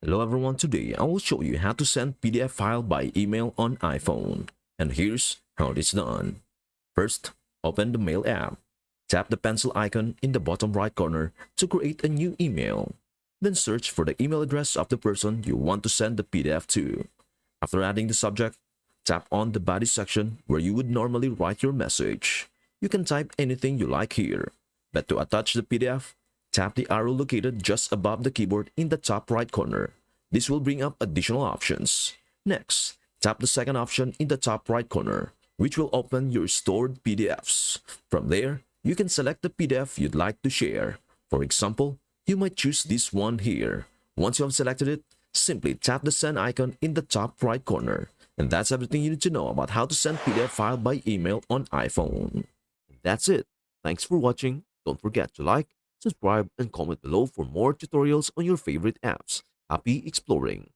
Hello everyone, today I will show you how to send PDF file by email on iPhone. And here's how it is done. First, open the Mail app. Tap the pencil icon in the bottom right corner to create a new email. Then search for the email address of the person you want to send the PDF to. After adding the subject, tap on the body section where you would normally write your message. You can type anything you like here, but to attach the PDF, tap the arrow located just above the keyboard in the top right corner. This will bring up additional options. Next, tap the second option in the top right corner, which will open your stored PDFs. From there, you can select the PDF you'd like to share. For example, you might choose this one here. Once you have selected it, simply tap the send icon in the top right corner. And that's everything you need to know about how to send PDF file by email on iPhone. That's it. Thanks for watching. Don't forget to like, subscribe, and comment below for more tutorials on your favorite apps. Happy exploring!